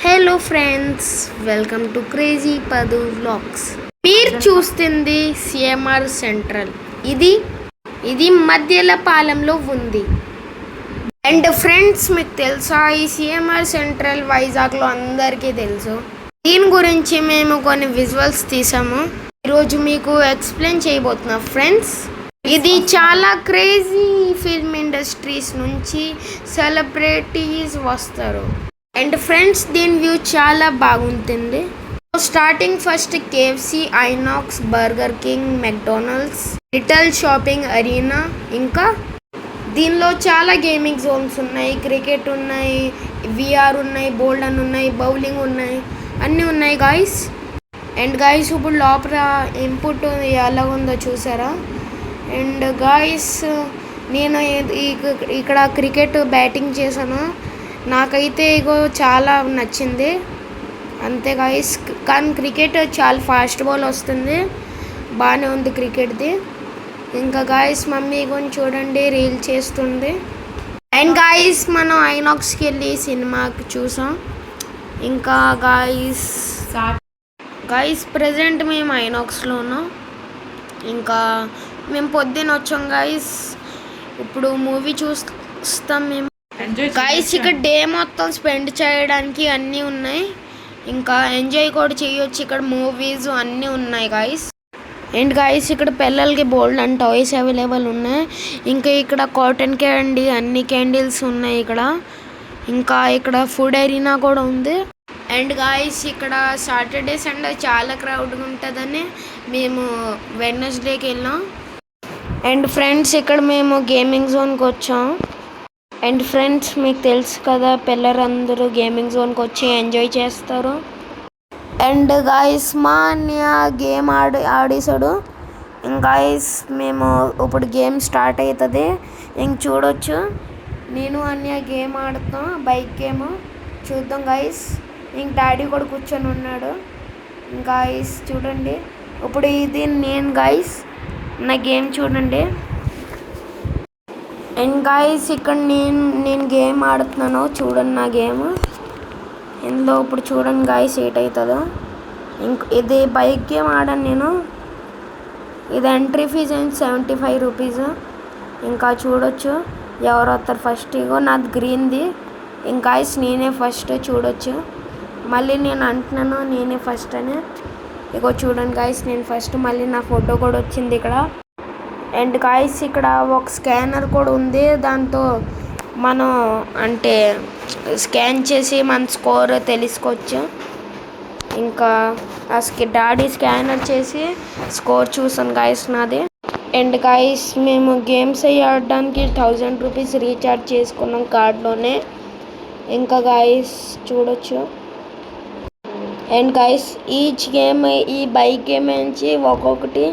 Hello friends, welcome to crazy పదు vlogs. మీరు చూస్తుంది సిఎంఆర్ సెంట్రల్. ఇది మధ్యల పాలెంలో ఉంది. అండ్ ఫ్రెండ్స్, మీకు తెలుసా ఈ సిఎంఆర్ సెంట్రల్ వైజాగ్లో అందరికీ తెలుసు. దీని గురించి మేము కొన్ని విజువల్స్ తీసాము. ఈరోజు మీకు ఎక్స్ప్లెయిన్ చేయబోతున్నా ఫ్రెండ్స్. ఇది చాలా క్రేజీ ఫిల్మ్ ఇండస్ట్రీస్ నుంచి సెలబ్రిటీస్ వస్తారు. అండ్ ఫ్రెండ్స్, దీని వ్యూ చాలా బాగుంటుంది. Starting first KFC, Inox, Burger King, McDonald's, little shopping arena, ఇంకా దీనిలో చాలా గేమింగ్ జోన్స్ ఉన్నాయి, క్రికెట్ ఉన్నాయి, విఆర్ ఉన్నాయి, బోల్డ్ అని ఉన్నాయి, బౌలింగ్ ఉన్నాయి, అన్నీ ఉన్నాయి గాయస్. అండ్ గాయస్, ఇప్పుడు లోపల ఇన్పుట్ ఎలా ఉందో చూసారా? అండ్ గాయస్, నేను ఇక్కడ క్రికెట్ బ్యాటింగ్ చేశాను. నాకైతే ఇగో చాలా నచ్చింది అంతే గాయస్. కానీ క్రికెట్ చాలా ఫాస్ట్ బాల్ వస్తుంది, బాగానే ఉంది క్రికెట్ది. ఇంకా గాయస్, మమ్మీ కొంచెం చూడండి రీల్ చేస్తుంది. అండ్ గాయస్, మనం ఐనాక్స్కి వెళ్ళి సినిమాకి చూసాం. ఇంకా గాయస్ ప్రజెంట్ మేము ఐనాక్స్లో ఉన్నాం. ఇంకా మేము పొద్దున్న వచ్చాం గాయస్. ఇప్పుడు మూవీ చూస్తాం మేము గాయస్. ఇక్కడ డే మొత్తం స్పెండ్ చేయడానికి అన్నీ ఉన్నాయి, ఇంకా ఎంజాయ్ కూడా చేయొచ్చు. ఇక్కడ మూవీస్ అన్నీ ఉన్నాయి గాయస్. అండ్ గాయస్, ఇక్కడ పిల్లలకి బోల్డ్ అండ్ టాయ్స్ అవైలబుల్ ఉన్నాయి. ఇంకా ఇక్కడ కాటన్ క్యాండీ అన్ని క్యాండిల్స్ ఉన్నాయి ఇక్కడ. ఇంకా ఇక్కడ ఫుడ్ అరీనా కూడా ఉంది. అండ్ గాయస్, ఇక్కడ సాటర్డే సండే చాలా క్రౌడ్గా ఉంటుందని మేము వెడ్నెస్డేకి వెళ్ళాం. అండ్ ఫ్రెండ్స్, ఇక్కడ మేము గేమింగ్ జోన్కి వచ్చాం. అండ్ ఫ్రెండ్స్, మీకు తెలుసు కదా, పిల్లలందరూ గేమింగ్ జోన్కి వచ్చి ఎంజాయ్ చేస్తారు. అండ్ గాయస్, మా అన్నయ్య గేమ్ ఆడేసాడు. గాయస్, మేము ఇప్పుడు గేమ్ స్టార్ట్ అవుతుంది. ఇంక చూడొచ్చు, నేను అన్నయ్య గేమ్ ఆడుతాం, బైక్ గేమ్ చూద్దాం గాయస్. ఇంక డాడీ కూడా కూర్చొని ఉన్నాడు. గాయస్ చూడండి, ఇప్పుడు ఇది నేను గాయస్ నా గేమ్ చూడండి. అండ్ గాయస్, ఇక్కడ నేను గేమ్ ఆడుతున్నాను చూడండి నా గేమ్. ఇందులో ఇప్పుడు చూడండి గాయస్ ఏట్ అవుతుందో. ఇది బైక్ గేమ్ ఆడాను నేను. ఇది ఎంట్రీ ఫీజు అయింది 75 రూపీస్. ఇంకా చూడొచ్చు ఎవరు వస్తారు ఫస్ట్. ఇగో నాది గ్రీన్ది. ఇంకా గాయస్ నేనే ఫస్ట్ చూడొచ్చు. మళ్ళీ నేను అంటున్నాను నేనే ఫస్ట్ అని. ఇగో చూడండి గాయస్ నేను ఫస్ట్. మళ్ళీ నా ఫోటో కూడా వచ్చింది ఇక్కడ. అండ్ గాయస్, ఇక్కడ ఒక స్కానర్ కూడా ఉంది. దాంతో మనం అంటే స్కాన్ చేసి మన స్కోర్ తెలుసుకోవచ్చు. ఇంకా డాడీ స్కానర్ చేసి స్కోర్ చూసాను గాయస్ నాది. అండ్ గాయస్, మేము గేమ్స్ అవి ఆడడానికి 1000 రూపీస్ రీఛార్జ్ చేసుకున్నాం కార్డ్లోనే. ఇంకా గాయస్ చూడొచ్చు. అండ్ గాయస్, ఈచ్ గేమ్ ఈ బైక్ గేమ్ నుంచి ఒక్కొక్కటి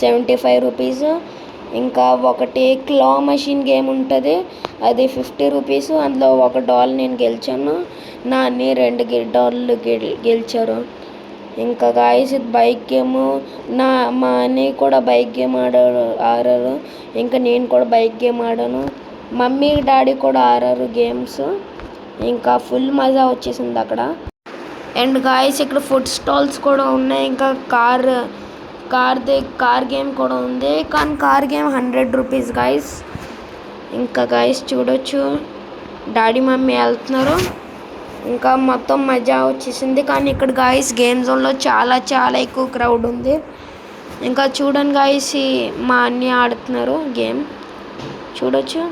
75 రూపీస్. ఇంకా ఒకటి క్లా మషిన్ గేమ్ ఉంటుంది, అది 50 రూపీస్. అందులో $1 నేను గెలిచాను, నా అన్ని $2 గెలిచారు. ఇంకా గాయస్, ఇది బైక్ గేమ్. మా అన్నయ్య కూడా బైక్ గేమ్ ఆడారు. ఇంకా నేను కూడా బైక్ గేమ్ ఆడాను. మమ్మీ డాడీ కూడా ఆడారు గేమ్స్. ఇంకా ఫుల్ మజా వచ్చేసింది అక్కడ. అండ్ గాయస్, ఇక్కడ ఫుడ్ స్టాల్స్ కూడా ఉన్నాయి. ఇంకా కార్ గేమ్ కూడా ఉంది. కానీ కార్ గేమ్ 100 రూపీస్ గాయస్. ఇంకా గాయస్ చూడొచ్చు, డాడీ మమ్మీ వెళ్తున్నారు. ఇంకా మొత్తం మజా వచ్చేసింది. కానీ ఇక్కడ గాయస్ గేమ్ జోన్లో చాలా చాలా ఎక్కువ క్రౌడ్ ఉంది. ఇంకా చూడండి గాయస్, మా అన్నయ్య ఆడుతున్నారు గేమ్ చూడొచ్చు.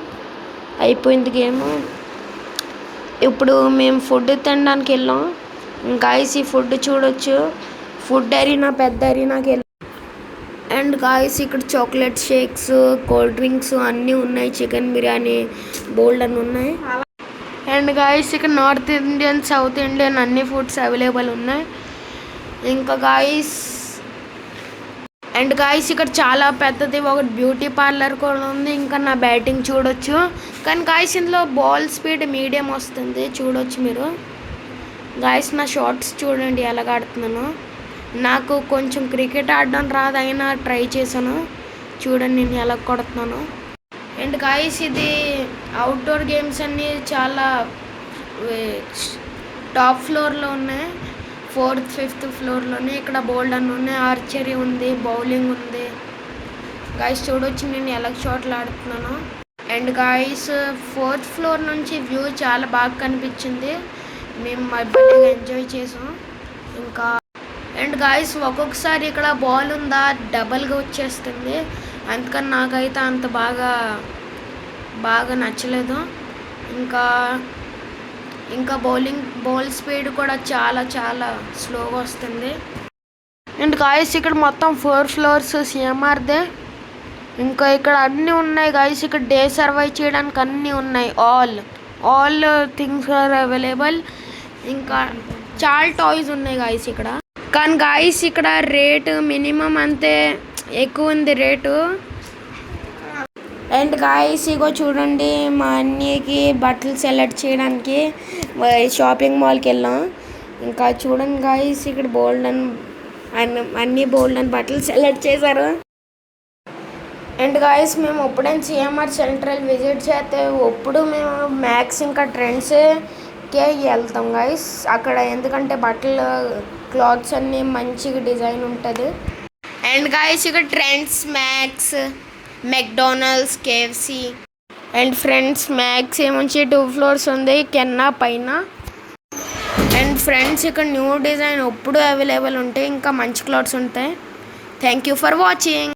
అయిపోయింది గేమ్. ఇప్పుడు మేము ఫుడ్ తినడానికి వెళ్ళాం. గాయస్, ఈ ఫుడ్ చూడొచ్చు, ఫుడ్ అరీనా పెద్ద అరీనాకి వెళ్ళాం. అండ్ గాయస్, ఇక్కడ చాక్లెట్ షేక్స్, కోల్డ్ డ్రింక్స్ అన్నీ ఉన్నాయి. చికెన్ బిర్యానీ బోల్డ్ అని ఉన్నాయి. అండ్ గాయస్, ఇక్కడ నార్త్ ఇండియన్, సౌత్ ఇండియన్ అన్ని ఫుడ్స్ అవైలబుల్ ఉన్నాయి. ఇంకా గాయస్ ఇక్కడ చాలా పెద్దది ఒక బ్యూటీ పార్లర్ కూడా ఉంది. ఇంకా నా బ్యాటింగ్ చూడొచ్చు. కానీ గాయస్, ఇందులో బాల్ స్పీడ్ మీడియం వస్తుంది చూడొచ్చు మీరు. గాయస్, నా షార్ట్స్ చూడండి ఎలాగ ఆడుతున్నాను. నాకు కొంచెం క్రికెట్ ఆడడం రాదు, అయినా ట్రై చేశాను చూడండి నేను ఎలా కొడుతున్నాను. అండ్ గాయస్, ఇది అవుట్డోర్ గేమ్స్ అన్నీ చాలా టాప్ ఫ్లోర్లో ఉన్నాయి, 4th 5th ఫ్లోర్లోనే. ఇక్కడ బోల్డ్ అని ఉన్నాయి, ఆర్చరీ ఉంది, బౌలింగ్ ఉంది. గాయస్ చూడొచ్చు నేను ఎలా షాట్లు ఆడుతున్నాను. అండ్ గాయస్ 4th ఫ్లోర్ నుంచి వ్యూ చాలా బాగా కనిపించింది, మేము బాగా ఎంజాయ్ చేసాం. ఇంకా అండ్ గాయస్ ఒక్కొక్కసారి ఇక్కడ బాల్ ఉందా డబల్గా వచ్చేస్తుంది, అందుకని నాకైతే అంత బాగా నచ్చలేదు. ఇంకా బౌల్ స్పీడ్ కూడా చాలా స్లోగా వస్తుంది. అండ్ గాయస్ ఇక్కడ మొత్తం 4 ఫ్లోర్స్ సిఎంఆర్దే. ఇంకా ఇక్కడ అన్నీ ఉన్నాయి గాయస్, ఇక్కడ డే సర్వైవ్ చేయడానికి అన్నీ ఉన్నాయి, ఆల్ థింగ్స్ ఆర్ అవైలబుల్. ఇంకా చాలా టాయ్స్ ఉన్నాయి గాయస్ ఇక్కడ. కానీ గాయస్ ఇక్కడ రేటు మినిమం అంతే ఎక్కువ ఉంది రేటు. అండ్ గాయస్ ఇగో చూడండి, మా అన్నయ్యకి బట్టలు సెలెక్ట్ చేయడానికి షాపింగ్ మాల్కి వెళ్ళాం. ఇంకా చూడండి గాయస్ ఇక్కడ అన్ని బోల్డ్ అని బట్టలు సెలెక్ట్ చేశారు. అండ్ గాయస్ మేము ఎప్పుడైనా సిఎంఆర్ సెంట్రల్ విజిట్ చేస్తే ఎప్పుడు మేము మ్యాక్స్ ఇంకా ట్రెండ్స్కే వెళ్తాం గాయస్ అక్కడ, ఎందుకంటే బట్టలు క్లాత్స్ అన్నీ మంచిగా డిజైన్ ఉంటుంది. అండ్ గాయస్ ఇక్కడ Trends, Max, McDonald's, KFC and friends. Max ఏమొచ్చి 2 ఫ్లోర్స్ ఉంది, కెన్నా పైన. అండ్ ఫ్రెండ్స్ ఇక్కడ న్యూ డిజైన్ ఎప్పుడు అవైలబుల్ ఉంటాయి, ఇంకా మంచి క్లాత్స్ ఉంటాయి. Thank you for watching.